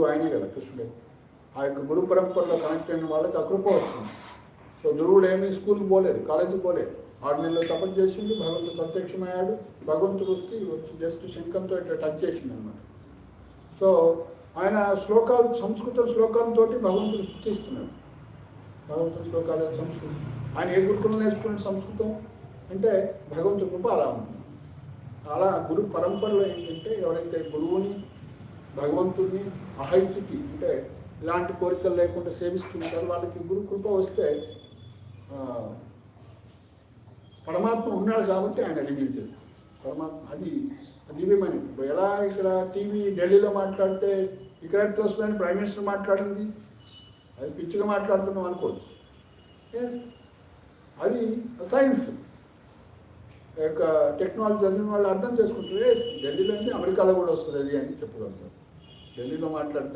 ఆయనే కదా కృష్ణుడే. ఆ యొక్క గురు పరంపరలో కనెక్ట్ అయిన వాళ్ళకి అకృప వస్తుంది. సో ధ్రువుడు ఏమీ స్కూల్కి పోలేదు, కాలేజీకి పోలేదు, 6 నెలలు తపస్సు చేసిండు, భగవంతుడు ప్రత్యక్షమయ్యాడు. భగవంతుడు వచ్చి జస్ట్ శంఖంతో ఇట్లా టచ్ చేసిండు అనమాట. సో ఆయన శ్లోకాలు, సంస్కృత శ్లోకాలతో భగవంతుడు స్తుతిస్తున్నాడు. భగవంతుడి శ్లోకాలు సంస్కృతం. ఆయన ఏ గురుకులం నేర్చుకున్న సంస్కృతం అంటే భగవంతుడి కృప అలా ఉంటుంది. అలా గురు పరంపరలో ఏంటంటే ఎవరైతే గురువుని, భగవంతుడిని అహైతుకి అంటే ఇలాంటి కోరికలు లేకుండా సేవిస్తుంటారు, వాళ్ళకి గురు కృప వస్తే పరమాత్మ ఉన్నాడు కాబట్టి ఆయన రివీల్ చేస్తారు. పరమాత్మ అది దివ్యమైన. ఇప్పుడు ఎలా ఇక్కడ టీవీ ఢిల్లీలో మాట్లాడితే ఇక్కడ ఎట్లా వస్తుందని ప్రైమ్ మినిస్టర్ మాట్లాడింది, అది పిచ్చిగా మాట్లాడుతున్నాం అనుకోవచ్చు. ఎస్, అది సైన్స్ యొక్క టెక్నాలజీ చదివిన వాళ్ళు అర్థం చేసుకుంటారు. ఎస్, ఢిల్లీలో అంటే అమెరికాలో కూడా వస్తుంది అది అని చెప్పగలుగుతారు. ఢిల్లీలో మాట్లాడితే